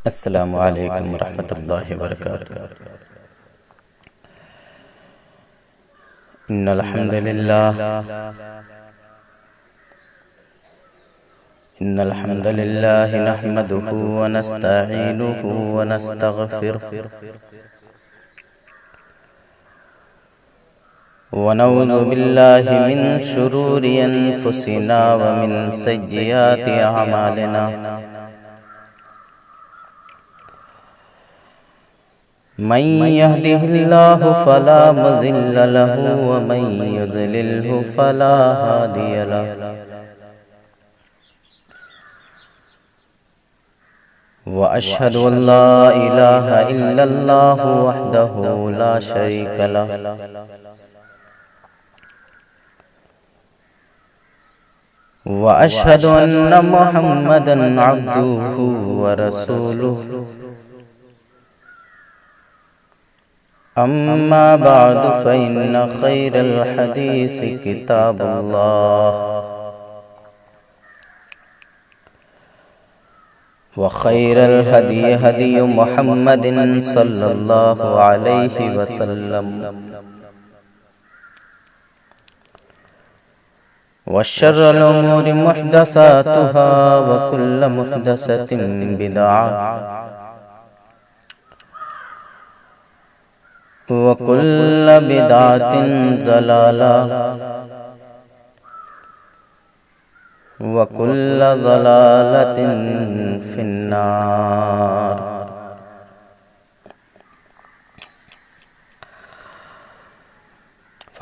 السلام علیکم ورحمۃ اللہ وبرکاتہ۔ ان الحمد للہ نحمده ونستعینه ونستغفره ونعوذ باللہ من شرور انفسنا ومن سیئات اعمالنا، من يهده الله فلا مضل له ومن يضلله فلا هادي له، وأشهد أن لا إله إلا الله وحده لا شريك له، وأشهد أن محمدا عبده ورسوله، أما بعد فإن خير الحديث كتاب الله، وخير الهدي هدي محمد صلى الله عليه وسلم، وشر الأمور محدثاتها وكل محدثة بدعة وكل بدعة ضلالة وكل ضلالة في النار۔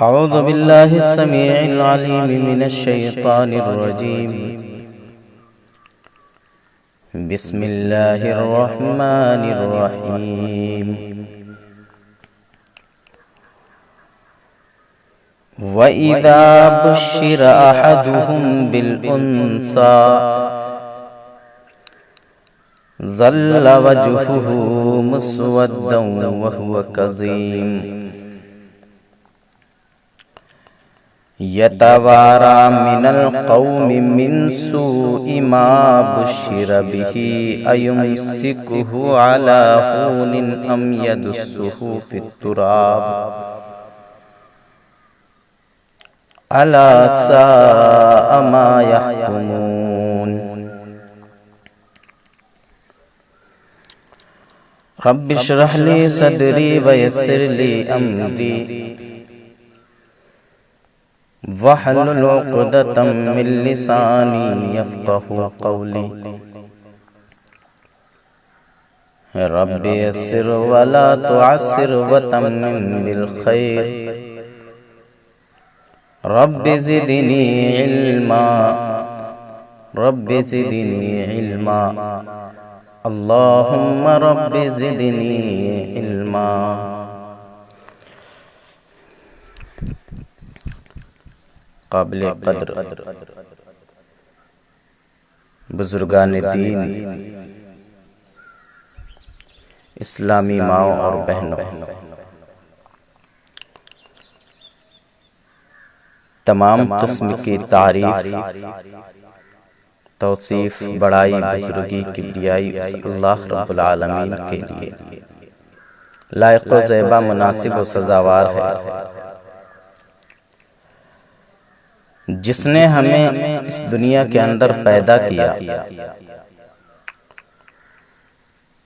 أعوذ بالله السميع العليم من الشيطان الرجيم، بسم الله الرحمن الرحيم، وَإِذَا بُشِّرَ أَحَدُهُم بِالْأُنثَىٰ ظَلَّ وَجْهُهُ مُسْوَدًّا وَهُوَ كَظِيمٌ يَتَوَارَىٰ مِنَ الْقَوْمِ مِنْ سُوءِ مَا بُشِّرَ بِهِ أَيُمْسِكُهُ عَلَىٰ هُونٍ أَمْ يَدُسُّهُ فِي التُّرَابِ أَلَا سَاءَ مَا يَحْكُمُونَ۔ رَبِّ اشْرَحْ لِي صَدْرِي وَيَسِّرْ لِي أَمْرِي وَاحْلُلْ عُقْدَةً مِّن لِّسَانِي يَفْقَهُوا قَوْلِي۔ رَبِّ يَسِّرْ وَلَا تُعَسِّرْ وَتَمِّمْ بِالْخَيْرِ، رب زدنی علما، رب زدنی علما، اللہم رب زدنی علما۔ قابل قدر بزرگان دین، اسلامی ماؤں اور بہنوں، تمام قسم کی تعریف، توصیف، بڑائی، بزرگی، کبریائی اس اللہ رب العالمین کے لیے لائق و زیبا، مناسب و سزاوار ہے، جس نے ہمیں اس دنیا کے اندر پیدا کیا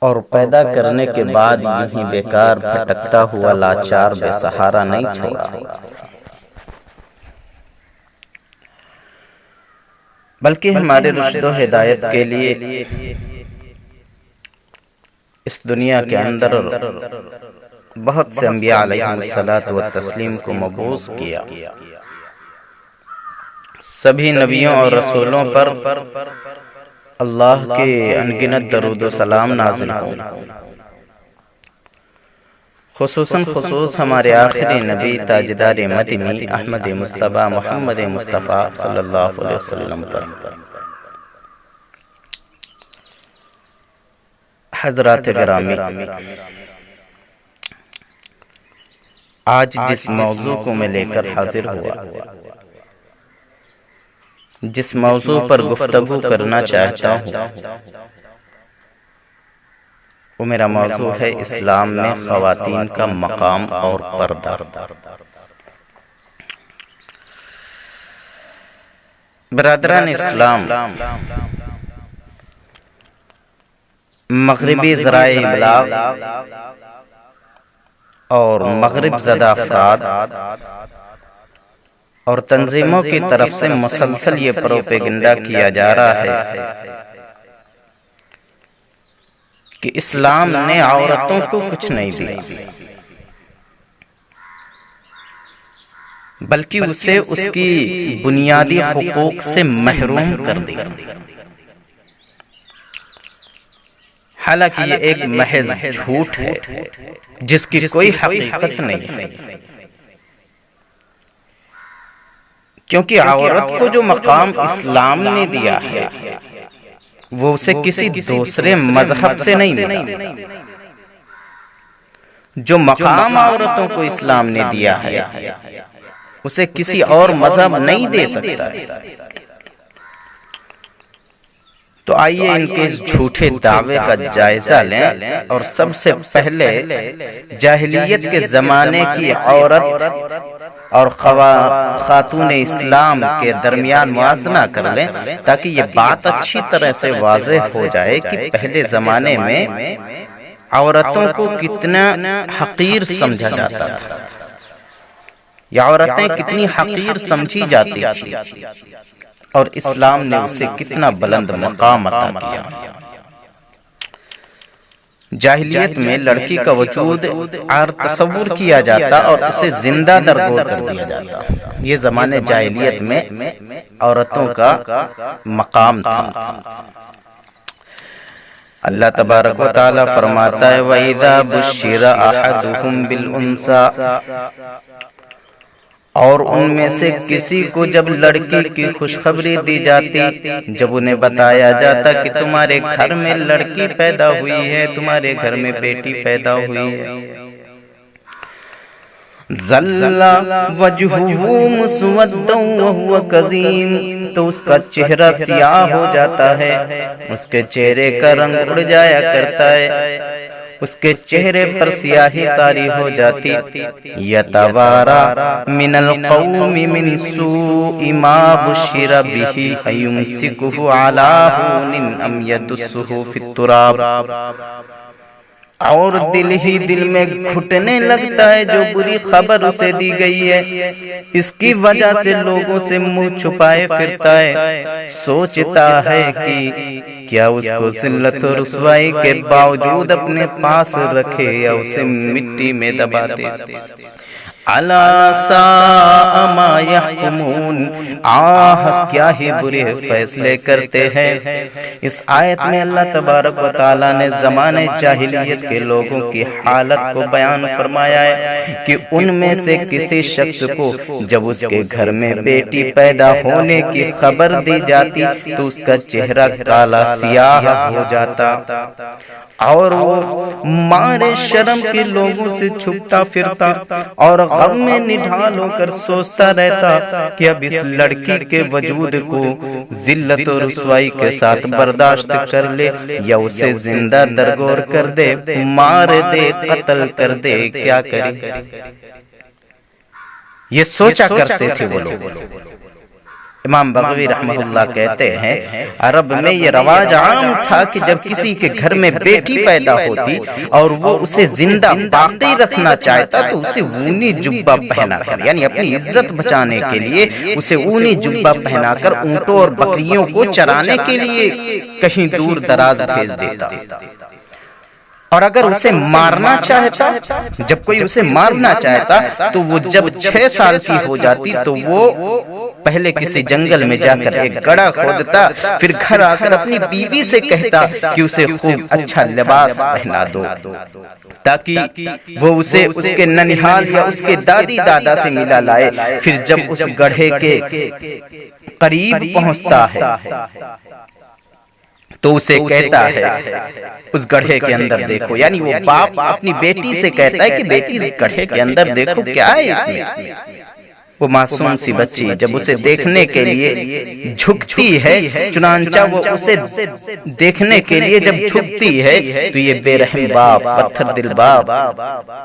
اور پیدا کرنے کے بعد یوں ہی بیکار بھٹکتا ہوا لاچار بے سہارا نہیں چھوڑا، بلکہ ہمارے رشد و ہدایت کے لیے اس دنیا کے اندر بہت سے انبیاء علیہ الصلاۃ والتسلیم کو مبعوث کیا، سبھی نبیوں اور رسولوں پر اللہ کے انگنت درود و سلام نازل ہوں، خصوصاً ہمارے آخری نبی تاجدار مدنی احمد مصطفیٰ محمد مصطفیٰ صلی اللہ علیہ وسلم پر۔ حضرات گرامی، آج جس موضوع کو میں لے کر حاضر ہوا، جس موضوع پر گفتگو کرنا چاہتا ہوں، وہ میرا موضوع ہے اسلام میں خواتین کا مقام اور پردہ۔ برادران اسلام، مغربی ذرائع ابلاغ اور مغرب زدہ افراد اور تنظیموں کی طرف سے مسلسل یہ پروپیگنڈا کیا جا رہا ہے کہ اسلام نے عورتوں کو کچھ نہیں دیا، بلکہ اسے اس کی بنیادی حقوق سے محروم کر دیا۔ حالانکہ یہ ایک محض جھوٹ ہے جس کی کوئی حقیقت نہیں ہے، کیونکہ عورت کو جو مقام اسلام نے دیا ہے وہ اسے کسی دوسرے مذہب سے نہیں ملا۔ جو مقام عورتوں کو اسلام نے دیا ہے اسے کسی اور مذہب نہیں دے سکتا ہے۔ تو آئیے ان کے اس جھوٹے دعوے کا جائزہ لیں اور سب سے پہلے جاہلیت کے زمانے کی عورت اور خاتون اسلام کے درمیان موازنہ کر لیں، تاکہ یہ بات اچھی طرح سے واضح ہو جائے کہ پہلے زمانے میں عورتوں کو کتنا حقیر سمجھا جاتا تھا، یا عورتیں کتنی حقیر سمجھی جاتی تھی، اور اسلام نے اسے کتنا بلند مقام عطا کیا۔ جاہلیت میں لڑکی کا وجود عار تصور کیا جاتا اور اسے زندہ درگور کر دیا جاتا۔ یہ زمانے جاہلیت میں عورتوں کا مقام تھا۔ اللہ تبارک و تعالی فرماتا ہے وَإِذَا بُشِّرَ أَحَدُهُمْ بِالْأُنثَىٰ، اور ان میں سے کسی کو جب لڑکی کی خوشخبری دی جاتی، جب انہیں بتایا جاتا کہ تمہارے گھر میں لڑکی پیدا ہوئی ہے، تمہارے گھر میں بیٹی پیدا ہوئی ہے، ظَلَّ وَجْهُهُ مُسْوَدًّا وَهُوَ كَظِيمٌ، تو اس کا چہرہ سیاہ ہو جاتا ہے، اس کے چہرے کا رنگ اڑ جایا کرتا ہے، اس کے چہرے پر سیاہی طاری ہو جاتی، یتوارا من القوم من سوء ما بشر به ایمسکہ علی ہون ام یدسہ فی التراب، اور دل ہی دل میں گھٹنے لگتا ہے جو بری خبر اسے دی گئی ہے، اس کی وجہ سے لوگوں سے منہ چھپائے پھرتا ہے، سوچتا ہے کہ کیا اس کو ذلت و رسوائی کے باوجود اپنے پاس رکھے یا اسے مٹی میں دبا دے۔ الا ساء ما یحکمون، آہ کیا ہی برے فیصلے کرتے ہیں۔ اس آیت میں اللہ تبارک و تعالی نے زمانے جاہلیت کے لوگوں کی حالت کو بیان فرمایا ہے کہ ان میں سے کسی شخص کو جب اس کے گھر میں بیٹی پیدا ہونے کی خبر دی جاتی تو اس کا چہرہ کالا سیاہ ہو جاتا، اور وہ مارے شرم کے لوگوں سے چھپتا پھرتا اور غم میں نڈھال ہو کر سوچتا رہتا کہ اب اس لڑکی کے وجود کو ذلت و رسوائی کے ساتھ برداشت کر لے یا اسے زندہ درگور کر دے، مار دے، قتل کر دے، کیا کرے۔ یہ سوچا کرتے تھے وہ لوگ۔ امام بغوی رحمہ اللہ کہتے ہیں عرب میں یہ رواج عام تھا کہ جب کسی کے گھر میں بیٹی پیدا ہوتی اور وہ اسے زندہ باقی رکھنا چاہتا تو اسے اونی جبہ پہنا کر، یعنی اپنی عزت بچانے کے لیے اسے اونی جبہ پہنا کر اونٹوں اور بکریوں کو چرانے کے لیے کہیں دور دراز بھیج دیتا، اور اگر اسے مارنا چاہتا، جب کوئی اسے مارنا چاہتا تو وہ جب 6 سال کی ہو جاتی تو وہ پہلے کسی جنگل میں جا کر ایک گڑھا کھودتا، پھر گھر آ کر اپنی بیوی سے کہتا کہ اسے خوب اچھا لباس پہنا دو، تاکہ وہ اسے اس کے ننھال یا اس کے دادی دادا سے ملا لائے۔ پھر جب اس گڑھے کے قریب پہنچتا ہے تو اسے کہتا ہے اس گڑھے کے اندر دیکھو، یعنی وہ باپ اپنی بیٹی سے کہتا ہے کہ بیٹی اس گڑھے کے اندر دیکھو کیا ہے اس میں۔ وہ معصوم سی بچی جب اسے دیکھنے کے لیے جھکتی ہے، چنانچہ وہ اسے دیکھنے کے لیے جب جھکتی ہے تو یہ بے رحم باپ، پتھر دل باپ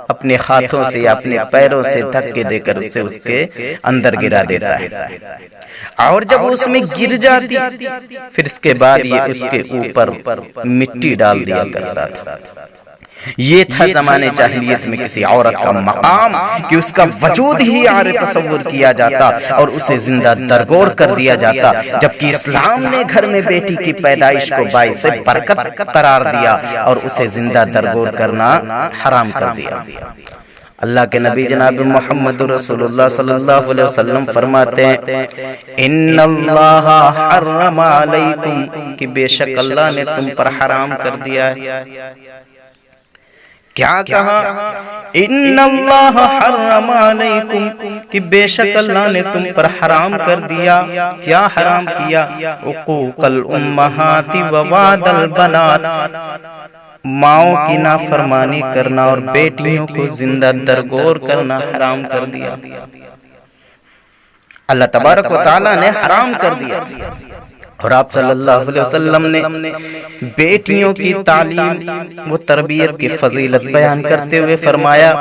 اپنے ہاتھوں سے یا اپنے پیروں سے دھکے دے کر اسے اس کے اندر گرا دیتا ہے، اور جب اس میں گر جاتی پھر اس کے بعد یہ اس کے اوپر مٹی ڈال دیا کرتا تھا۔ یہ تھا زمانے جاہلیت میں کسی عورت کا مقام کہ اس کا وجود ہی عار تصور کیا جاتا اور اسے زندہ درگور کر دیا جاتا، جبکہ اسلام نے گھر میں بیٹی کی پیدائش کو باعث برکت قرار دیا اور اسے زندہ درگور کرنا حرام کر دیا۔ اللہ کے نبی جناب محمد رسول اللہ صلی اللہ علیہ وسلم فرماتے ہیں ان اللہ حرم علیکم، کہ بے شک اللہ نے تم پر حرام کر دیا ہے۔ کیا کہا؟ ان اللہ حرم علیکم، کہ بے شک اللہ نے تم پر حرام کر دیا۔ کیا حرام کیا؟ عقوق الامہات ووعد البنات، ماؤں کی نافرمانی کرنا اور بیٹیوں کو زندہ درگور کرنا حرام کر دیا۔ اللہ تبارک و تعالیٰ نے حرام کر دیا، اور آپ صلی اللہ علیہ وسلم نے بیٹیوں کی تعلیم و تربیت کی فضیلت بیان کرتے ہوئے فرمایا،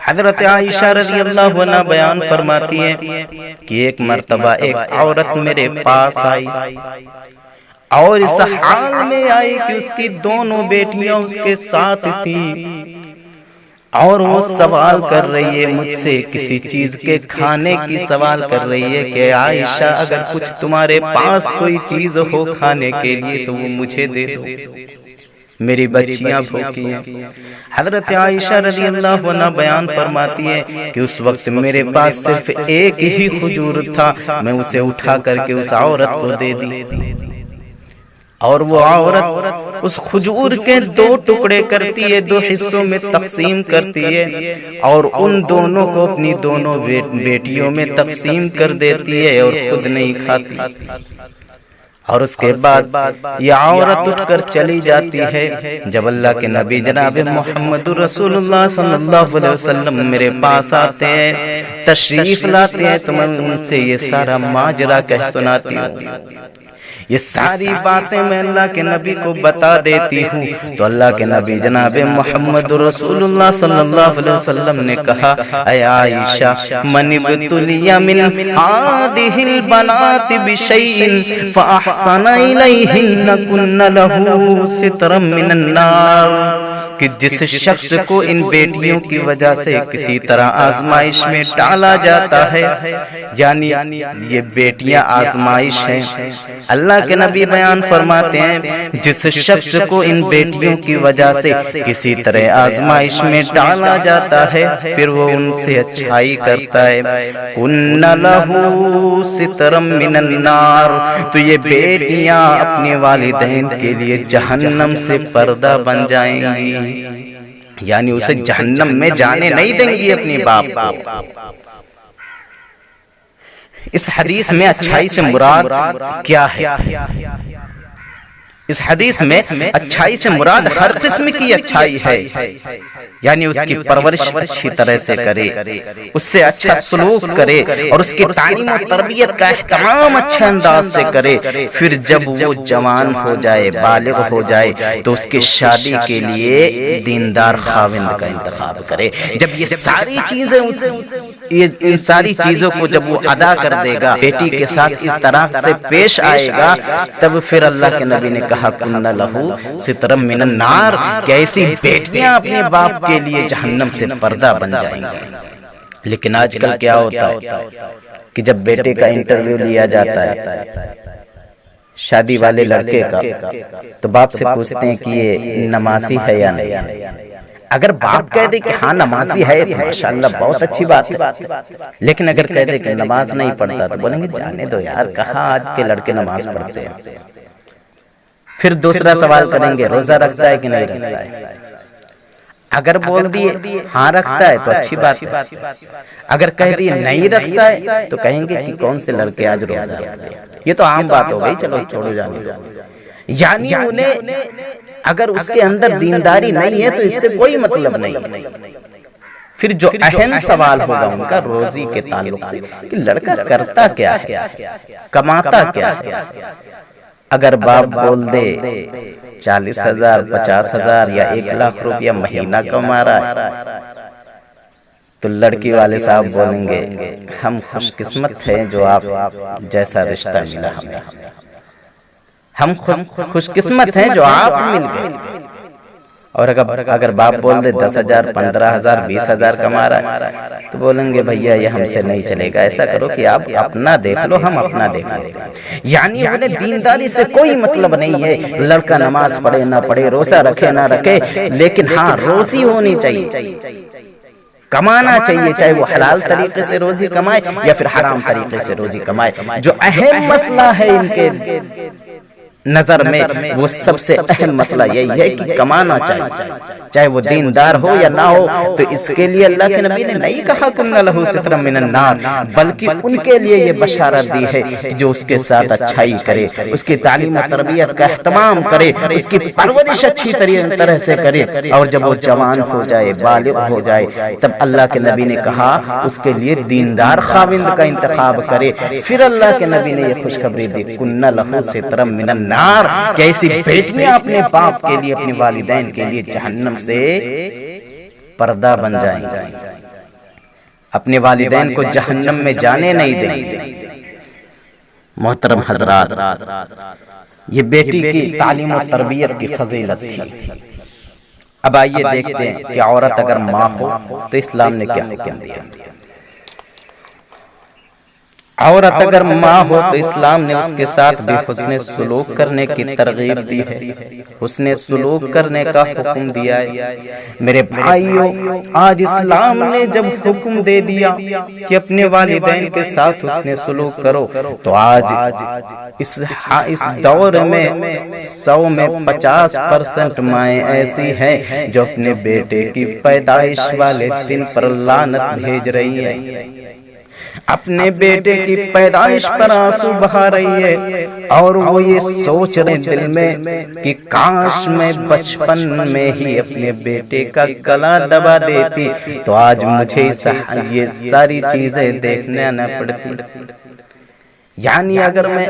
حضرت عائشہ رضی اللہ عنہ بیان فرماتی ہیں کہ ایک مرتبہ ایک عورت میرے پاس آئی اور اس حال میں آئی کہ اس کی دونوں بیٹیاں اس کے ساتھ تھیں، اور وہ سوال کر رہی ہے مجھ سے کسی چیز کے کھانے کی سوال کر رہی ہے کہ عائشہ اگر کچھ تمہارے پاس کوئی چیز ہو کھانے کے لیے تو وہ مجھے دے دو، میری بچیاں بھوکی ہیں۔ حضرت عائشہ رضی اللہ عنہ بیان فرماتی ہے کہ اس وقت میرے پاس صرف ایک ہی کھجور تھا، میں اسے اٹھا کر کے اس عورت کو دے دی، اور وہ عورت اس کھجور کے 2 ٹکڑے کرتی ہے، 2 حصوں میں تقسیم کرتی ہے، اور ان دونوں کو اپنی دونوں بیٹیوں میں تقسیم کر دیتی ہے اور خود نہیں کھاتی، اور اس کے بعد یہ عورت اٹھ کر چلی جاتی ہے۔ جب اللہ کے نبی جناب محمد رسول اللہ صلی اللہ علیہ وسلم میرے پاس آتے ہیں، تشریف لاتے ہیں، تو میں ان سے یہ سارا ماجرا کہہ سناتی ہوں، یہ ساری باتیں میں اللہ کے نبی کو بتا دیتی ہوں۔ تو اللہ کے نبی جناب محمد رسول اللہ صلی اللہ علیہ وسلم نے کہا، اے عائشہ، من ابتلی من هذه البنات بشيء فاحسن الیہن کن لہ سترا من النار، کہ جس شخص کو ان بیٹیوں کی وجہ سے کسی طرح آزمائش میں ڈالا جاتا ہے، یعنی یہ بیٹیاں آزمائش ہیں، اللہ کے نبی بیان فرماتے ہیں جس شخص کو ان بیٹیوں کی وجہ سے کسی طرح آزمائش میں ڈالا جاتا ہے پھر وہ ان سے اچھائی کرتا ہے، کن لہ سترا من النار، تو یہ بیٹیاں اپنے والدین کے لیے جہنم سے پردہ بن جائیں گی، یعنی اسے جہنم میں جانے نہیں دیں گی اپنے باپ کو۔ اس حدیث میں اچھائی سے مراد کیا ہے؟ اس حدیث میں اچھائی سے مراد ہر قسم کی اچھائی ہے، یعنی اس کی پرورش اچھی طرح سے کرے، اس سے اچھا سلوک کرے، اور اس کی تعلیم و تربیت کا اہتمام اچھے انداز سے کرے۔ پھر جب وہ جوان ہو جائے، بالغ ہو جائے، تو اس کی شادی کے لیے دیندار خاوند کا انتخاب کرے۔ جب یہ ساری چیزیں ان ساری چیزوں کو جب وہ ادا کر دے گا، بیٹی کے ساتھ اس طرح سے پیش آئے گا، تب پھر اللہ کے نبی نے کہا کن لہ سترا من النار، کہ ایسی بیٹیاں اپنے باپ کے لیے جہنم سے پردہ بن جائیں گی۔ لیکن آج کل کیا ہوتا ہے کہ جب بیٹے کا انٹرویو لیا جاتا ہے شادی والے لڑکے کا، تو باپ سے پوچھتے ہیں کہ یہ نمازی ہے یا نہیں۔ اگر باپ کہہ دے کہ ہاں نمازی ہے تو ماشاءاللہ بہت اچھی بات ہے، لیکن اگر کہہ دے کہ نماز نہیں پڑھتا تو بولیں گے جانے دو یار، کہاں آج کے لڑکے نماز پڑھتے ہیں۔ پھر دوسرا سوال کریں گے روزہ رکھتا ہے کہ نہیں رکھتا ہے۔ اگر بول دیے ہاں رکھتا ہے تو اچھی بات ہے، اگر کہہ دیے نہیں رکھتا ہے تو کہیں گے کہ کون سے لڑکے آج روزہ رکھتے ہیں۔ یہ تو عام بات ہو گئی، چلو چھوڑو جانے دو۔ یعنی انہیں اگر اس کے اندر دینداری نہیں ہے تو اس سے کوئی مطلب نہیں۔ پھر جو اہم سوال ہوگا ان کا روزی کے تعلق سے کہ لڑکا کرتا کیا ہے، کماتا کیا ہے۔ اگر باپ بول دے 40,000 50,000 یا 1,00,000 روپیہ مہینہ کما رہا ہے، تو لڑکی والے صاحب بولیں گے ہم خوش قسمت ہیں جو آپ جیسا رشتہ ملا ہمیں، ہم خوش قسمت ہیں جو آپ مل گئے۔ اور اگر باپ بول دے 10,000 15,000 20,000 کما رہا ہے تو بولیں گے بھیا یہ ہم سے نہیں چلے گا، ایسا کرو کہ آپ اپنا دیکھ لو، ہم اپنا دیکھ لیتے ہیں۔ یعنی انہیں دینداری سے کوئی مطلب نہیں ہے، لڑکا نماز پڑھے نہ پڑھے، روزہ رکھے نہ رکھے، لیکن ہاں روزی ہونی چاہیے، کمانا چاہیے، چاہے وہ حلال طریقے سے روزی کمائے یا پھر حرام طریقے سے روزی کمائے۔ جو اہم مسئلہ ہے ان کے نظر میں، وہ سب سے اہم مسئلہ یہی ہے کہ کمانا چاہیے، چاہے وہ دیندار ہو یا نہ ہو۔ تو اس کے لیے اللہ کے نبی نے نہیں کہا کن لہو سترا من النار، بلکہ ان کے لیے یہ بشارت دی ہے جو اس کے ساتھ اچھائی کرے، اس کی تعلیم و تربیت کا اہتمام کرے، اس کی پرورش اچھی طرح سے کرے، اور جب وہ جوان ہو جائے، بالغ ہو جائے، تب اللہ کے نبی نے کہا اس کے لیے دیندار خاوند کا انتخاب کرے۔ پھر اللہ کے نبی نے یہ خوشخبری دی کن لہو سترا من النار، کہ ایسی بیٹیاں اپنے باپ کے لیے، اپنے والدین کے لیے جہنم سے پردہ بن جائیں، اپنے والدین کو جہنم میں جانے نہیں دیں۔ محترم حضرات، یہ بیٹی کی تعلیم و تربیت کی فضیلت تھی۔ اب آئیے دیکھتے ہیں کہ عورت اگر ماں ہو تو اسلام نے کیا حکم دیا۔ عورت اگر ماں ہو تو اسلام نے اس کے ساتھ بھی حسن سلوک کرنے کی ترغیب دی ہے، حسن سلوک کرنے کا حکم دیا ہے۔ میرے بھائیوں، آج اسلام نے جب حکم دے دیا کہ اپنے والدین کے ساتھ حسن سلوک کرو، تو آج اس دور میں 100 میں 50% مائیں ایسی ہیں جو اپنے بیٹے کی پیدائش والے دن پر لعنت بھیج رہی ہیں، اپنے بیٹے کی پیدائش پر آنسو بہا رہی ہے، اور وہ یہ سوچ رہے دل میں کہ کاش میں بچپن میں ہی اپنے بیٹے کا گلا دبا دیتی تو آج مجھے یہ ساری چیزیں دیکھنے نہ پڑتی۔ یعنی اگر میں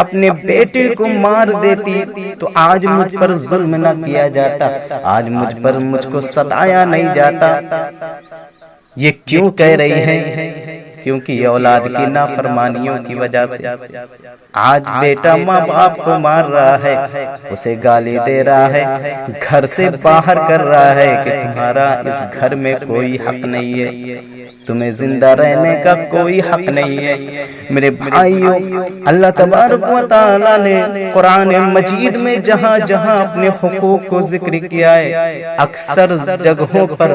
اپنے بیٹے کو مار دیتی تو آج مجھ پر ظلم نہ کیا جاتا، آج مجھ کو ستایا نہیں جاتا۔ یہ کیوں کہہ رہی ہیں؟ کیونکہ یہ اولاد کی نافرمانیوں کی وجہ سے آج بیٹا ماں باپ کو مار رہا ہے، اسے گالی دے رہا ہے، گھر سے باہر کر رہا ہے کہ تمہارا اس گھر میں کوئی حق نہیں ہے، تمہیں زندہ رہنے کا کوئی حق نہیں ہے۔ میرے بھائیوں، اللہ تبارک و تعالی نے قرآن مجید میں جہاں جہاں اپنے حقوق کو ذکر کیا ہے، اکثر جگہوں پر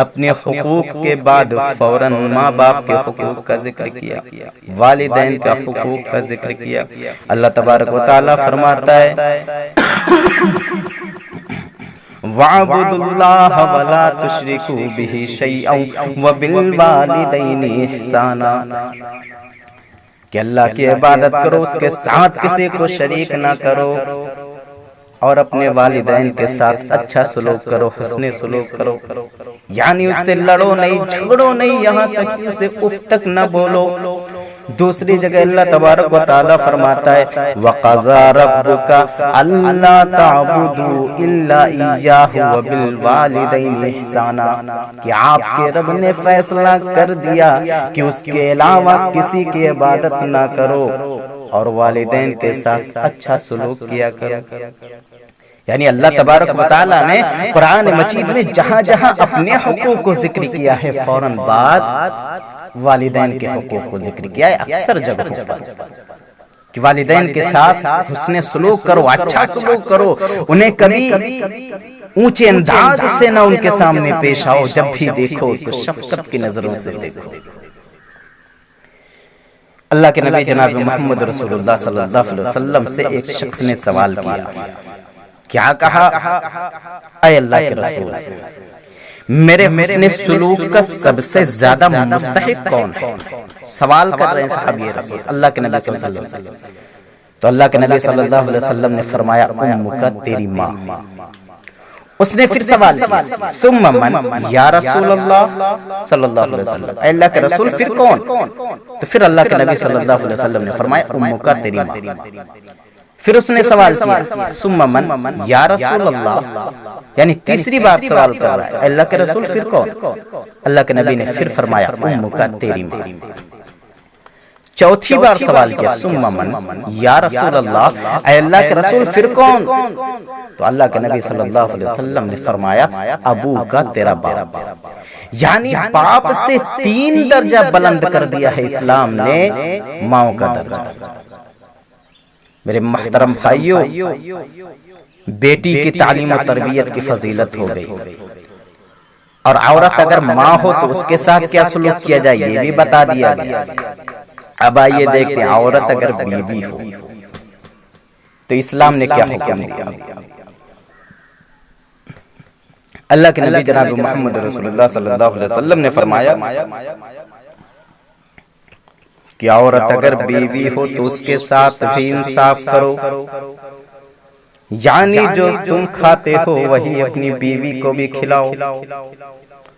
اپنے حقوق کے بعد فوراً ماں باپ کے حقوق کا ذکر کیا، والدین کا حقوق کا ذکر کیا۔ اللہ تبارک و تعالی فرماتا ہے وَاعْبُدُوا اللَّهَ وَلَا تُشْرِكُوا بِهِ شَيْئًا وَبِالْوَالِدَيْنِ إِحْسَانًا، کہ اللہ کی عبادت کرو، اس کے ساتھ کسی کو شریک نہ کرو، اور اپنے والدین کے ساتھ اچھا سلوک کرو، حسن سلوک کرو۔ یعنی اس سے لڑو نہیں، جھگڑو نہیں، یہاں تک کہ اسے اف تک نہ بولو۔ دوسری جگہ اللہ تبارک و تعالی فرماتا ہے وَقَضَىٰ رَبُّكَ أَلَّا تَعْبُدُوا إِلَّا إِيَّاهُ وَبِالْوَالِدَيْنِ إِحْسَانًا، کہ آپ کے رب نے فیصلہ کر دیا کہ اس کے علاوہ کسی کی عبادت نہ کرو اور والدین کے ساتھ اچھا سلوک کیا کرو۔ یعنی اللہ تبارک و تعالی نے قرآن مجید میں جہاں جہاں اپنے حقوق کو ذکر کیا ہے، فوراً بعد والدین کے حقوق کو ذکر کیا ہے، اکثر جگہوں پر، کہ والدین کے ساتھ حسن سلوک کرو، اچھا سلوک کرو، انہیں کبھی اونچے انداز سے نہ ان کے سامنے پیش آؤ، جب بھی دیکھو تو شفقت کی نظروں سے دیکھو۔ اللہ کے نبی جناب محمد رسول اللہ صلی اللہ علیہ وسلم سے ایک شخص نے سوال کیا کہا؟ اے اللہ کے رسول، میرے حسن سلوک کا سب سے زیادہ مستحق کون ہے؟ سوال کر رہے ہیں صحابی رسول اللہ کے نبی صلی اللہ علیہ وسلم۔ تو اللہ کے نبی صلی اللہ علیہ وسلم نے فرمایا امک، تیری ماں، اس نے پھر سوال کیا ثم من یا رسول اللہ صلی اللہ علیہ وسلم، اے اللہ کے رسول پھر کون؟ تو پھر اللہ کے نبی صلی اللہ علیہ وسلم نے فرمایا امک تیری ماں۔ پھر اس نے سوال کیا ثم من یا رسول اللہ، یعنی تیسری بار سوال کر رہا ہے اے اللہ کے رسول پھر کون؟ اللہ کے نبی نے پھر فرمایا امک تیری ماں۔ چوتھی بار سوال کیا ثم من یا رسول اللہ، اے اللہ کے رسول پھر کون؟ تو اللہ کے نبی صلی اللہ علیہ وسلم نے فرمایا ابو کا تیرا باپ، یعنی باپ سے 3 درجہ بلند کر دیا ہے اسلام نے ماں کا درجہ۔ میرے محترم بھائیوں، بیٹی کی تعلیم و تربیت کی فضیلت ہو گئی، اور عورت اگر ماں ہو تو اس کے ساتھ کیا سلوک کیا جائے یہ بھی بتا دیا گیا۔ اب آئیے دیکھتے ہیں عورت اگر بیوی ہو تو اسلام نے کیا حکم دیا۔ اللہ کے نبی جناب محمد رسول اللہ صلی اللہ علیہ وسلم نے فرمایا کہ عورت اگر بیوی ہو تو اس کے ساتھ بھی انصاف کرو، یعنی جو تم کھاتے ہو وہی اپنی بیوی کو بھی کھلاؤ،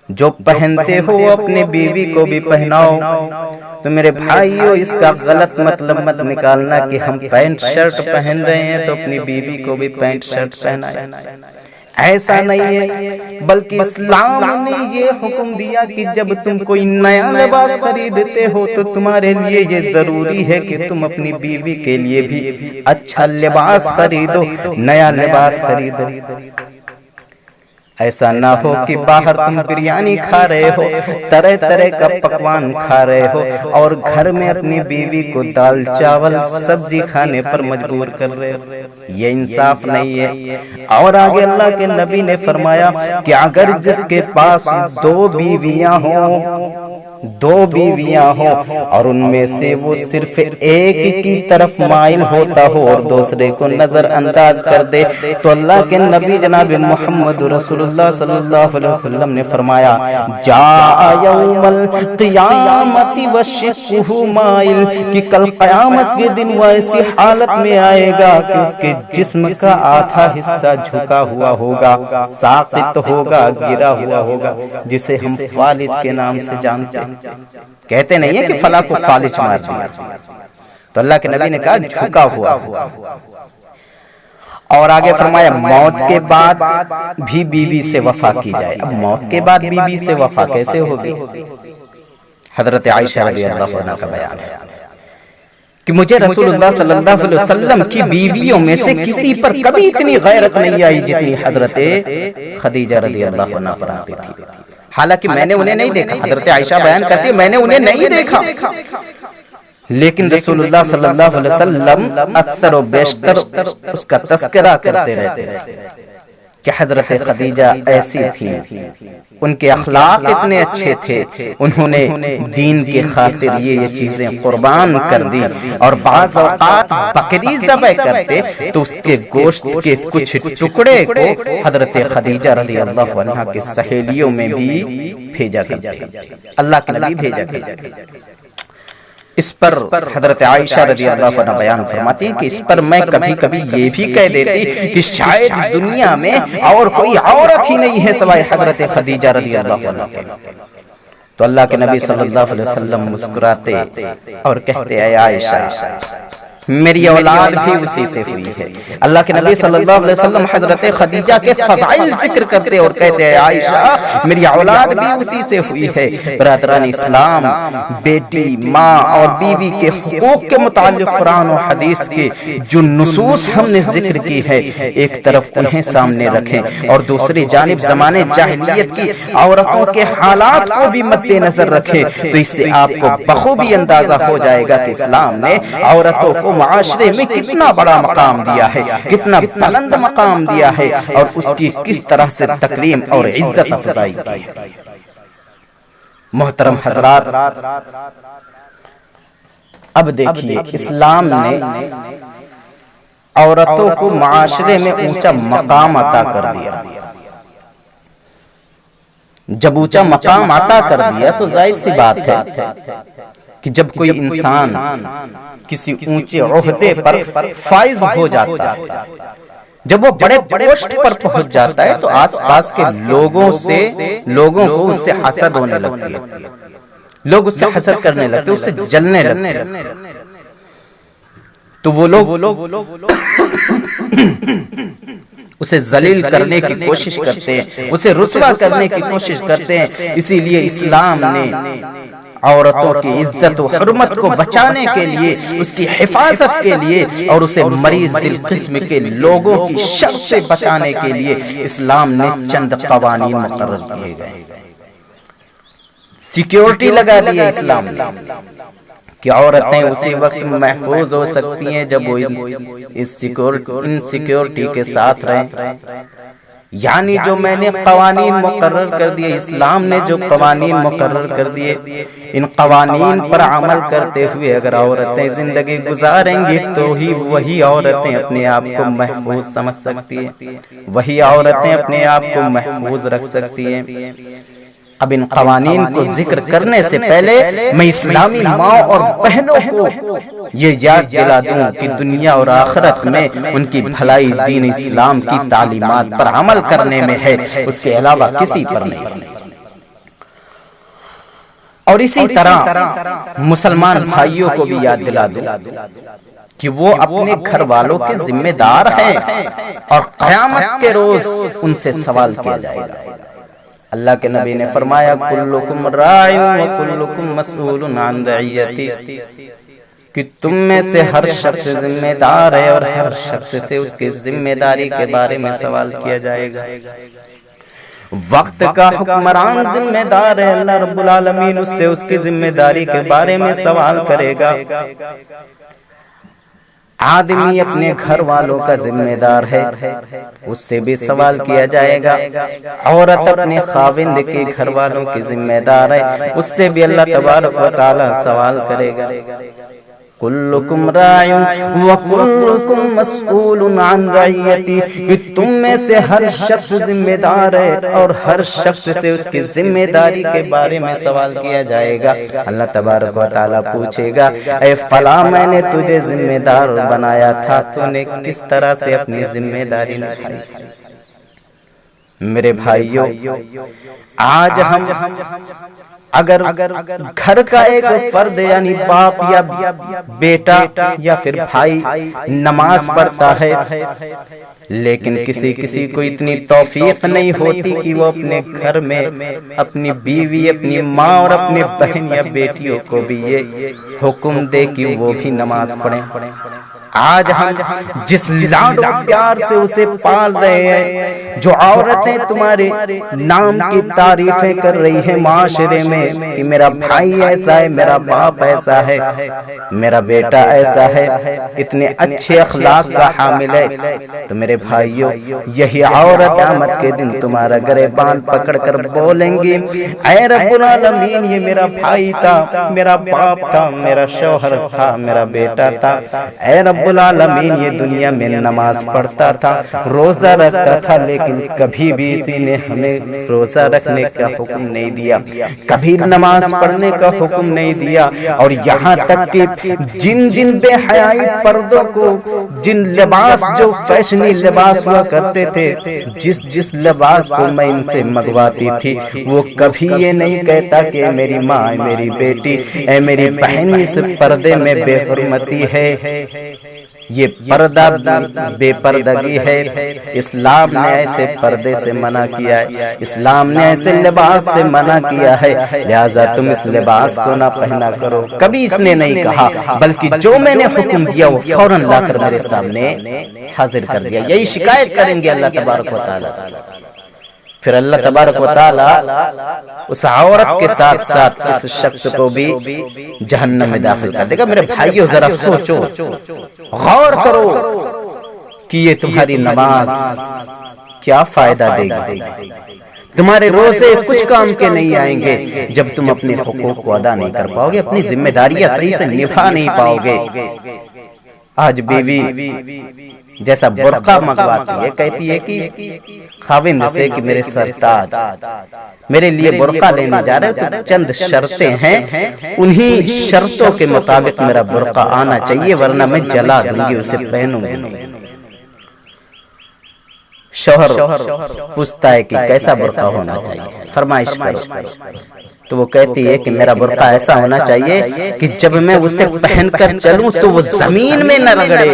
جو پہنتے ہو اپنے بیوی کو بھی پہناؤ۔ تو میرے بھائیوں، اس کا غلط مطلب مت نکالنا کہ ہم پینٹ شرٹ پہن رہے ہیں تو اپنی بیوی کو بھی پینٹ شرٹ پہنائیں، ایسا نہیں ہے، بلکہ اسلام نے یہ حکم دیا کہ جب تم کوئی نیا لباس خریدتے ہو تو تمہارے لیے یہ ضروری ہے کہ تم اپنی بیوی کے لیے بھی اچھا لباس خریدو، نیا لباس خریدو۔ ایسا نہ ہو کہ باہر تم بریانی کھا رہے ہو، طرح طرح کا پکوان کھا رہے ہو، اور گھر میں اپنی بیوی کو دال چاول سبزی کھانے پر مجبور کر رہے ہو، یہ انصاف نہیں ہے۔ اور آگے اللہ کے نبی نے فرمایا کہ اگر جس کے پاس 2 بیویاں ہوں اور ان میں سے وہ صرف ایک کی طرف مائل ہوتا ہو اور دوسرے کو نظر انداز کر دے، تو اللہ کے نبی جناب محمد رسول اللہ صلی اللہ علیہ وسلم نے فرمایا جاء یوم القیامت وشقہ مائل، کہ کل قیامت کے دن وہ ایسی حالت میں آئے گا کہ اس کے جسم کا آدھا حصہ جھکا ہوا ہوگا، ساقط ہوگا، گرا ہوا ہوگا، جسے ہم فالج کے نام سے جانتے ہیں۔ کہتے نہیں ہے کہ فلاں کو فالج مار دیا، تو اللہ کے نبی نے کہا جھکا ہوا۔ اور آگے فرمایا موت کے بعد بھی بیوی سے وفا کی جائے۔ اب موت کے بعد بیوی سے وفا کیسے ہوگی؟ حضرت عائشہ رضی اللہ عنہا کا بیان ہے کہ مجھے رسول اللہ صلی اللہ علیہ وسلم کی بیویوں میں سے کسی پر کبھی اتنی غیرت نہیں آئی جتنی حضرت خدیجہ رضی اللہ عنہا پر آتی تھی۔ حالانکہ میں نے انہیں نہیں دیکھا، حضرت عائشہ بیان کرتی ہے میں نے انہیں نہیں دیکھا، لیکن رسول اللہ صلی اللہ علیہ وسلم اکثر و بیشتر اس کا تذکرہ کرتے رہتے کہ حضرت خدیجہ ایسی تھیں، ان کے اخلاق اتنے اچھے تھے، انہوں نے دین کی خاطر یہ چیزیں قربان کر دی، اور بعض اوقات بکری ذبح کرتے تو اس کے گوشت کے کچھ ٹکڑے کو حضرت خدیجہ رضی اللہ عنہا کے سہیلیوں میں بھی بھیجا کرتے، اللہ کے نبی بھیجا کرتے۔ اس پر حضرت عائشہ رضی اللہ عنہا بیان فرماتی ہیں کہ اس پر میں کبھی کبھی یہ بھی کہہ دیتی کہ شاید دنیا میں اور کوئی عورت ہی نہیں ہے سوائے حضرت خدیجہ رضی اللہ عنہا۔ تو اللہ کے نبی صلی اللہ علیہ وسلم مسکراتے اور کہتے اے عائشہ میری اولاد بھی اسی سے ہوئی ہے۔ اللہ کے نبی صلی اللہ علیہ وسلم حضرت خدیجہ کے فضائل ذکر کرتے اور کہتے ہیں عائشہ میری اولاد بھی اسی سے ہوئی ہے۔ برادران اسلام، بیٹی، ماں اور بیوی کے حقوق کے متعلق قرآن و حدیث کے جو نصوص ہم نے ذکر کی ہے، ایک طرف انہیں سامنے رکھیں اور دوسری جانب زمانے جاہلیت کی عورتوں کے حالات کو بھی مد نظر رکھیں، تو اس سے آپ کو بخوبی اندازہ ہو جائے گا کہ اسلام نے عورتوں کو معاشرے میں کتنا بڑا مقام دیا ہے، کتنا بلند مقام دیا ہے، اور اس کی کس طرح سے تکریم اور عزت افزائی کی ہے۔ محترم حضرات، اب دیکھیے اسلام نے عورتوں کو معاشرے میں اونچا مقام عطا کر دیا۔ جب اونچا مقام عطا کر دیا تو ظاہر سی بات ہے کہ جب کوئی انسان کسی اونچے عہدے پر فائز ہو جاتا ہے جب وہ بڑے پوسٹ پر پہنچ جاتا ہے تو آس پاس کے لوگوں کو اس سے حسد ہونے لگتی ہے، لوگ اس سے حسد کرنے لگتے ہیں، اس سے جلنے لگتے ہیں، تو وہ لوگ اسے ذلیل کرنے کی کوشش کرتے ہیں، اسے رسوا کرنے کی کوشش کرتے ہیں۔ اسی لیے اسلام نے عورتوں کی عزت و حرمت کو بچانے کے لیے، اس کی حفاظت کے لیے اور اسے مریض دل قسم کے لوگوں کی شر سے بچانے کے لیے اسلام نے چند قوانین مقرر کیے گئے۔ سیکیورٹی لگا دی ہے اسلام نے کہ عورتیں اسی وقت محفوظ ہو سکتی ہیں جب وہ اس سیکیورٹی کے ساتھ رہیں۔ یعنی جو میں نے قوانین مقرر کر دیے، اسلام نے جو قوانین مقرر کر دیے، ان قوانین پر عمل کرتے ہوئے اگر عورتیں زندگی گزاریں گی تو ہی وہی عورتیں اپنے آپ کو محفوظ سمجھ سکتی ہیں، وہی عورتیں اپنے آپ کو محفوظ رکھ سکتی ہیں۔ اب ان قوانین کو ذکر کرنے سے پہلے میں اسلامی ماں اور بہنوں کو یہ یاد دلا دوں کہ دنیا اور آخرت میں ان کی بھلائی دین اسلام کی تعلیمات پر عمل کرنے میں ہے، اس کے علاوہ کسی پر نہیں۔ اور اسی طرح مسلمان بھائیوں کو بھی یاد دلا دوں کہ وہ اپنے گھر والوں کے ذمہ دار ہیں اور قیامت کے روز ان سے سوال کیا جائے گا۔ اللہ کے نبی نے فرمایا کلکم راع و کلکم مسئول عن رعیتی، کہ تم میں سے ہر شخص ذمہ دار ہے اور ہر شخص سے اس کی ذمہ داری کے بارے میں سوال کیا جائے گا۔ وقت کا حکمران ذمہ دار ہے، اللہ رب العالمین اس سے اس کی ذمہ داری کے بارے میں سوال کرے گا۔ آدمی اپنے گھر والوں کا ذمہ دار ہے، اس سے بھی سوال کیا جائے گا۔ عورت اپنے خاوند کے گھر والوں کی ذمہ دار ہے، اس سے بھی اللہ تبارک و تعالی سوال کرے گا۔ کلکم راع وکلکم مسئول عن رعیتی، کہ تم میں سے ہر شخص ذمہ دار ہے اور ہر شخص سے اس کی ذمہ داری کے بارے میں سوال کیا جائے گا۔ اللہ تبارک و تعالیٰ پوچھے گا اے فلاں میں نے تجھے ذمہ دار بنایا تھا، تو نے کس طرح سے اپنی ذمہ داری نبھائی؟ میرے بھائیوں، آج ہم اگر گھر کا ایک فرد یعنی باپ یا بیٹا یا پھر بھائی نماز پڑھتا ہے، لیکن کسی کو اتنی توفیق نہیں ہوتی کہ وہ اپنے گھر میں اپنی بیوی، اپنی ماں اور اپنی بہن یا بیٹیوں کو بھی یہ حکم دے کہ وہ بھی نماز پڑھیں۔ آج ہم جس لاڈ و پیار سے اسے پال رہے ہیں، جو عورتیں تمہارے نام کی تعریفیں کر رہی ہیں معاشرے میں کہ میرا بھائی ایسا ہے، میرا باپ ایسا ہے، میرا بیٹا ایسا ہے، اتنے اچھے اخلاق کا حامل ہے، تو میرے بھائیوں یہی عورت قیامت کے دن تمہارا گریبان پکڑ کر بولیں گی اے رب العالمین یہ میرا بھائی تھا، میرا باپ تھا، میرا شوہر تھا، میرا بیٹا تھا، اے رب العالمین یہ دنیا میں نماز پڑھتا تھا، روزہ رکھتا تھا، لیکن کبھی بھی اسی نے ہمیں روزہ رکھنے کا حکم نہیں دیا، کبھی نماز پڑھنے کا حکم نہیں دیا۔ اور یہاں تک کہ جن بے حیائی پردوں کو، جن لباس جو فیشنی لباس ہوا کرتے تھے، جس لباس کو میں ان سے منگواتی تھی، وہ کبھی یہ نہیں کہتا کہ میری ماں، میری بیٹی، اے میری بہن اس پردے میں بے حرمتی ہے۔ یہ پردہ بے پردگی ہے۔ اسلام نے ایسے پردے سے منع کیا ہے، اسلام نے ایسے لباس سے منع کیا ہے، لہذا تم اس لباس کو نہ پہنا کرو۔ کبھی اس نے نہیں کہا، بلکہ جو میں نے حکم دیا وہ فوراً لا کر میرے سامنے حاضر کر دیا۔ یہی شکایت کریں گے اللہ تبارک و تعالیٰ سے۔ پھر اللہ تبارک و تعالیٰ اس عورت کے ساتھ ساتھ اس شخص کو بھی جہنم میں داخل کر دے گا۔ میرے بھائیوں ذرا سوچو، غور کرو کہ یہ تمہاری نماز کیا فائدہ دے گی؟ تمہارے روزے کچھ کام کے نہیں آئیں گے جب تم اپنے حقوق کو ادا نہیں کر پاؤ گے، اپنی ذمہ داریاں صحیح سے نبھا نہیں پاؤ گے۔ آج بیوی جیسا برقع منگواتی ہے، کہتی ہے کہ خاوند سے کہ میرے سرتاج میرے لیے برقع لینے جا رہے تو چند شرطیں ہیں، انہی شرطوں کے مطابق میرا برقع آنا چاہیے ورنہ میں جلا دوں گی، اسے پہنوں گی نہیں۔ شوہر پوچھتا ہے کہ کیسا برقع ہونا چاہیے، فرمائش کرو، تو وہ کہتی ہے کہ میرا برقع ایسا ہونا چاہیے کہ جب میں اسے پہن کر چلوں تو وہ زمین میں نہ رگڑے،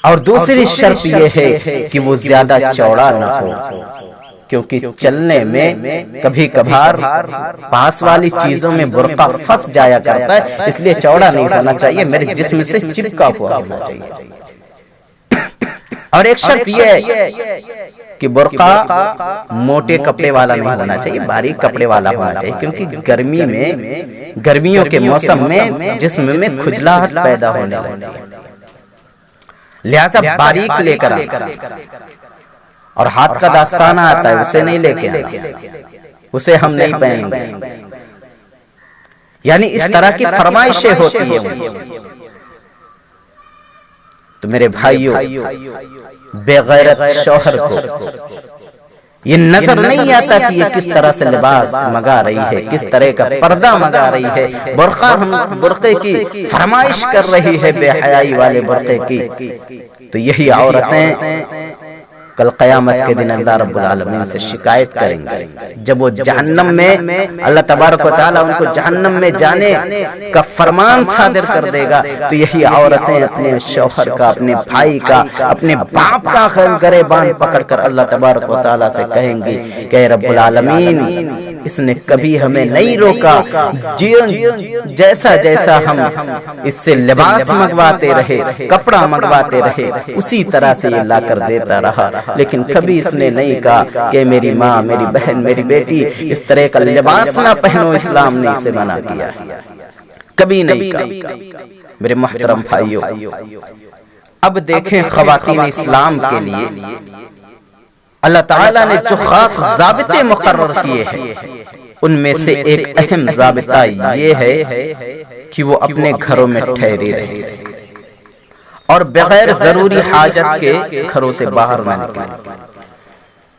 اور دوسری شرط یہ ہے کہ وہ زیادہ چوڑا نہ ہو، کیونکہ چلنے میں کبھی کبھار پاس والی چیزوں میں برقع پھنس جایا کرتا ہے، اس لیے چوڑا نہیں ہونا چاہیے، میرے جسم سے چپکا ہوا ہونا چاہیے۔ اور ایک شرط یہ ہے کہ برقع موٹے کپڑے والا نہیں ہونا چاہیے، باریک کپڑے والا ہونا چاہیے، کیونکہ گرمیوں کے موسم میں جسم میں کھجلاہٹ پیدا ہونے لگتی ہے، لہذا باریک لے کر آنا، اور ہاتھ کا داستانہ آتا ہے اسے نہیں لے کے آنا، اسے ہم نہیں پہنیں گے، یعنی اس طرح کی فرمائشیں ہوتی ہیں۔ تو میرے بھائیوں، بے غیرت شوہر کو یہ نظر نہیں آتا کہ یہ کس طرح سے لباس منگا رہی ہے، کس طرح کا پردہ منگا رہی ہے، برقعے کی فرمائش کر رہی ہے، بے حیائی والے برقعے کی۔ تو یہی عورتیں کل قیامت کے دن اللہ رب العالمین سے شکایت کریں گے، جب وہ جہنم میں اللہ تبارک و تعالیٰ ان کو جہنم میں جانے کا فرمان صادر کر دے گا، تو یہی عورتیں اپنے شوہر کا، اپنے بھائی کا، اپنے باپ کا گریبان پکڑ کر اللہ تبارک و تعالیٰ سے کہیں گی کہ اے رب العالمین، اس نے کبھی ہمیں نہیں روکا، جیسا جیسا ہم اس سے لباس منگواتے رہے، کپڑا منگواتے رہے، اسی طرح سے یہ لا کر دیتا رہا، لیکن کبھی اس نے نہیں کہا کہ میری ماں، میری بہن، میری بیٹی اس طرح کا لباس نہ پہنو، اسلام نے اسے منع کیا ہے، کبھی نہیں کہا۔ میرے محترم بھائیوں، اب دیکھیں خواتین اسلام کے لیے اللہ تعالیٰ نے جو خاص ضابطے مقرر کیے ہیں، ان میں سے ایک اہم ضابطہ یہ ہے کہ وہ اپنے گھروں میں ٹھہری رہے اور بغیر ضروری حاجت کے گھروں سے باہر نہ نکلیں۔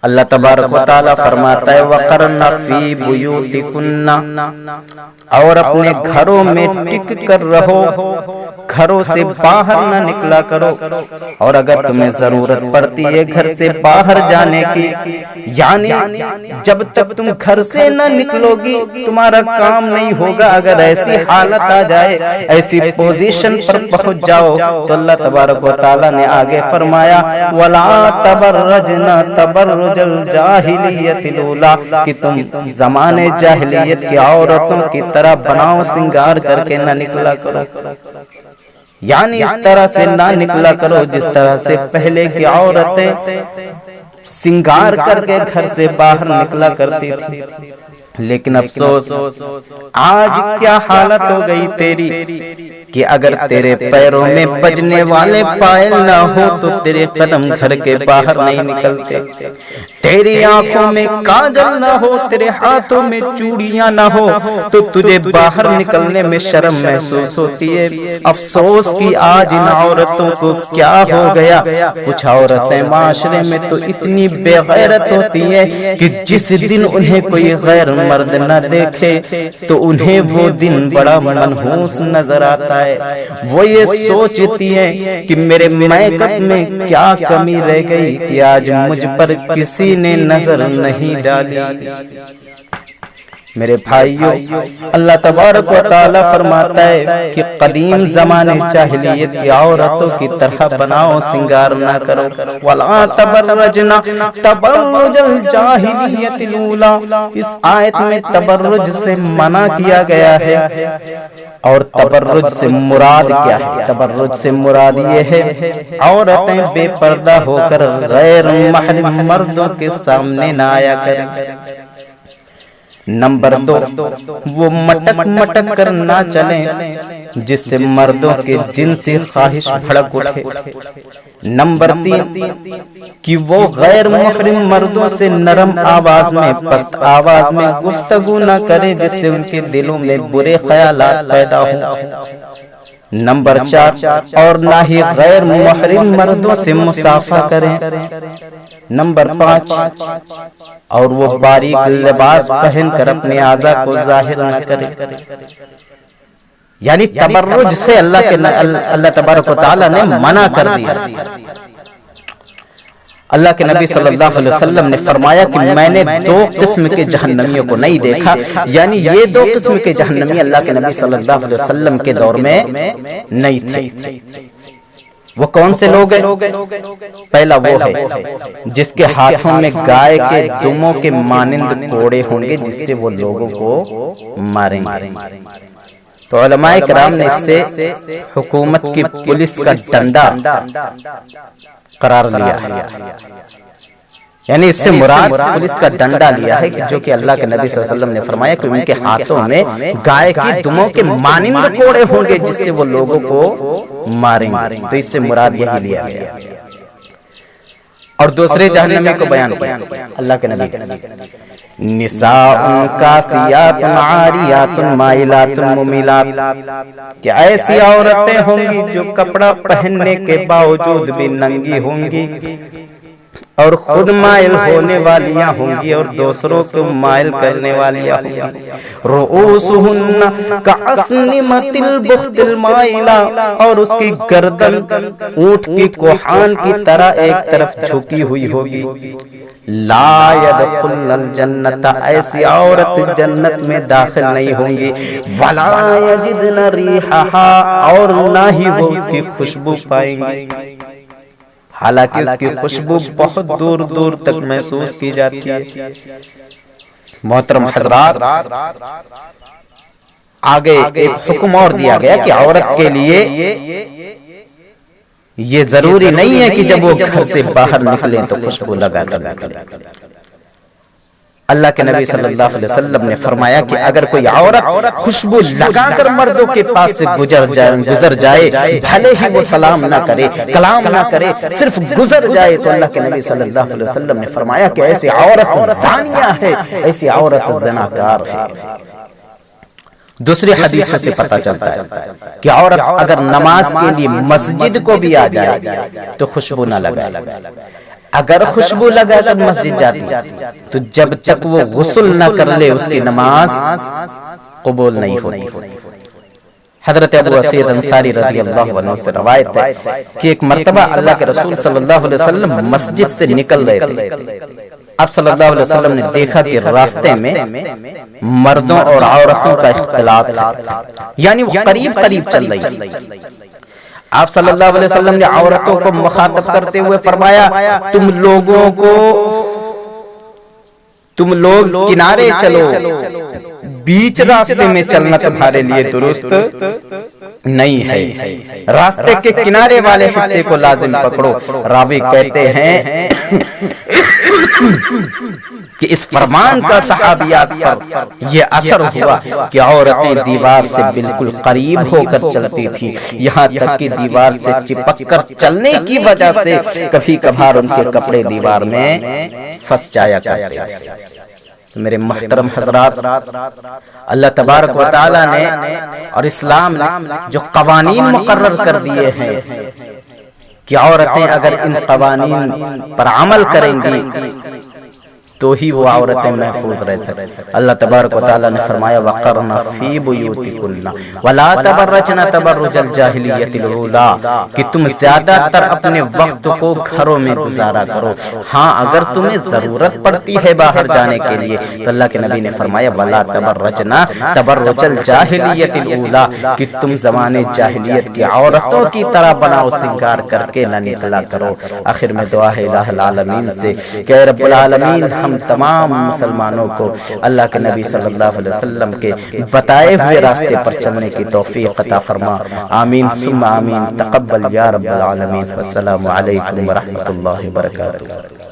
اللہ تبارک و تعالیٰ فرماتا ہے وَقَرْنَ فِي بُيُوتِكُنَّ، اور اپنے گھروں میں ٹک کر رہو، گھروں سے باہر نہ نکلا کرو، اور اگر تمہیں ضرورت پڑتی ہے گھر سے باہر جانے کی، یعنی جب تک تم گھر سے نہ نکلو گی تمہارا کام نہیں ہوگا، اگر ایسی حالت آ جائے، ایسی پوزیشن پر پہنچ جاؤ، تو اللہ تبارک و تعالیٰ نے آگے فرمایا وَلَا تَبَرَّجْنَ تَبَرُّجَ الْجَاهِلِيَّةِ الْأُولَىٰ، کہ تم زمانے جاہلیت کی عورتوں کی طرح بناؤ سنگار کر کے نہ نکلا کرو، یعنی اس طرح سے نہ نکلا کرو جس طرح سے پہلے کی عورتیں سنگار کر کے گھر سے باہر نکلا کرتی تھی۔ لیکن افسوس آج کیا حالت ہو گئی تیری کہ اگر تیرے پیروں میں بجنے والے پائل نہ ہو تو تیرے قدم گھر کے باہر نہیں نکلتے، تیری آنکھوں میں کاجل نہ ہو، تیرے ہاتھوں میں چوڑیاں نہ ہو تو تجھے باہر نکلنے میں شرم محسوس ہوتی ہے۔ افسوس کی آج ان عورتوں کو کیا ہو گیا، کچھ عورتیں معاشرے میں تو اتنی بے غیرت ہوتی ہیں کہ جس دن انہیں کوئی غیر مرد نہ دیکھے تو انہیں وہ دن بڑا منحوس نظر آتا ہے، وہ یہ سوچتی ہیں کہ میرے میک اپ میں کیا کمی رہ گئی کہ آج مجھ پر کسی نے نظر نہیں ڈالی۔ میرے بھائیوں، اللہ تبارک و تعالیٰ فرماتا ہے کہ قدیم زمانے جاہلیت کی عورتوں کی طرح بناؤ سنگار نہ کرو، وَلَا تَبَرَّجْنَ تَبَرُّجَ الْجَاهِلِيَّةِ الْأُولَىٰ، اس آیت میں تبرج سے منع کیا گیا ہے، اور تبرج سے مراد کیا ہے؟ تبرج سے مراد یہ ہے عورتیں بے پردہ ہو کر غیر محرم مردوں کے سامنے نہ آیا کریں۔ نمبر 2، وہ مٹک مٹک کر نہ چلیں جس سے مردوں کے جنسی خواہش بھڑک اٹھے۔ نمبر 3، کہ وہ غیر محرم مردوں سے نرم آواز میں، پست آواز میں گفتگو نہ کرے جس سے ان کے دلوں میں برے خیالات پیدا ہوں۔ نمبر 4، اور نہ ہی غیر محرم مردوں سے مصافحہ کریں۔ نمبر 5، اور وہ باریک لباس پہن کر اپنے اعضاء کو ظاہر نہ کرے۔ یعنی تبرج سے اللہ تبارک و تعالیٰ نے منع کر دیا۔ اللہ کے نبی صلی اللہ علیہ وسلم نے فرمایا کہ میں نے دو قسم کے جہنمیوں کو نہیں دیکھا، یعنی یہ دو قسم کے جہنمی اللہ کے نبی صلی اللہ علیہ وسلم کے دور میں نہیں تھے۔ وہ کون سے لوگ ہیں؟ پہلا وہ ہے جس کے ہاتھوں میں گائے کے دموں کے مانند کوڑے ہوں گے جس سے وہ لوگوں کو ماریں گے۔ تو علماء کرام نے اس سے حکومت کی پولیس کا ڈنڈا قرار لیا ہے، یعنی اس سے مراد پولیس کا ڈنڈا لیا ہے جو کہ اللہ کے نبی صلی اللہ علیہ وسلم نے فرمایا کہ ان کے ہاتھوں میں گائے کی دموں کے مانند کوڑے ہوں گے جس سے وہ لوگوں کو ماریں گے، تو اس سے مراد یہی لیا گیا۔ اور دوسرے جہنمی کو بیان کیا اللہ کے نبی نساء کاسیات عاریات مائلات ممیلات، کہ ایسی عورتیں ہوں گی جو کپڑا پہننے کے باوجود بھی ننگی ہوں گی اور خود مائل ہونے والیاں ہوں گی اور دوسروں کو مائل کرنے والیاں ہوں گی۔ رؤوسہن کعصنمۃ البخت المائلہ، اور اس کی گردن اونٹ کی کوہان کی طرح ایک طرف جھکی ہوئی ہوگی۔ لا يدخلن الجنت، ایسی عورت جنت میں داخل نہیں ہوں گی۔ ولا یجدن ریحہا، اور نہ ہی وہ اس کی خوشبو پائیں گی، حالانکہ اس کی خوشبو بہت دور دور تک محسوس کی جاتی ہے۔ محترم حضرات، آگے ایک حکم اور دیا گیا کہ عورت کے لیے یہ ضروری نہیں ہے کہ جب وہ گھر سے باہر نکلیں تو خوشبو لگا کر نکلیں۔ اللہ کے نبی صلی اللہ علیہ وسلم نے فرمایا کہ اگر کوئی عورت خوشبو لگا کر مردوں کے پاس سے گزر جائے، بھلے ہی وہ سلام نہ کرے، کلام نہ کرے، صرف گزر جائے، تو اللہ کے نبی صلی اللہ علیہ وسلم نے فرمایا کہ ایسی عورت زانیہ ہے، ایسی عورت زناکار ہے۔ دوسری حدیث سے پتہ چلتا ہے کہ عورت اگر نماز کے لیے مسجد کو بھی آ جائے تو خوشبو نہ لگائے۔ اگر خوشبو لگا کر مسجد جاتی تو جب تک وہ غسل نہ کر لے اس کی نماز قبول نہیں ہوتی۔ حضرت ابو اسید انصاری رضی اللہ عنہ سے روایت ہے کہ ایک مرتبہ اللہ کے رسول صلی اللہ علیہ وسلم مسجد سے نکل رہے تھے۔ اب صلی اللہ علیہ وسلم نے دیکھا کہ راستے میں مردوں اور عورتوں کا اختلاط ہے، یعنی وہ قریب قریب چل رہی۔ آپ صلی اللہ علیہ وسلم نے عورتوں کو مخاطب کرتے ہوئے فرمایا تم لوگ کنارے چلو، بیچ راستے میں چلنا تمہارے لیے درست نہیں ہے، راستے کے کنارے والے حصے کو لازم پکڑو۔ راوی کہتے ہیں کہ اس فرمان کا صحابیات پر یہ اثر ہوا کہ عورتیں دیوار سے بالکل قریب ہو کر چلتی تھی، یہاں تک کہ دیوار سے چپک کر چلنے کی وجہ سے کبھی کبھار ان کے کپڑے دیوار میں پھنس جایا کرتے تھے۔ میرے محترم حضرات، اللہ تبارک و تعالی نے اور اسلام نے جو قوانین مقرر کر دیے ہیں کہ عورتیں اگر ان قوانین پر عمل کریں گی تو ہی وہ عورتیں محفوظ رہ سکیں۔ اللہ تبارک و تعالی نے فرمایا وَقَرْنَ فِي بُيُوتِكُنَّ وَلَا تَبَرَّجْنَ تَبَرُّجَ الْجَاهِلِيَّةِ الْأُولَىٰ، کہ تم زیادہ تر اپنے وقت کو گھروں میں گزارا کرو، ہاں اگر تمہیں ضرورت پڑتی ہے باہر جانے کے لیے تو اللہ کے نبی نے فرمایا وَلَا تَبَرَّجْنَ تَبَرُّجَ الْجَاهِلِيَّةِ الْأُولَىٰ، کہ تم زمانے جاہلیت کی عورتوں کی طرح بناؤ سنگار کر کے نہ نکلا کرو۔ آخر میں دعا ہے الہ العالمین سے کہ اے رب العالمین ہم تمام مسلمانوں کو اللہ کے نبی صلی اللہ علیہ وسلم کے بتائے ہوئے راستے پر چلنے کی توفیق عطا فرما، آمین ثم آمین، تقبل یا رب العالمین۔ والسلام علیکم ورحمۃ اللہ وبرکاتہ۔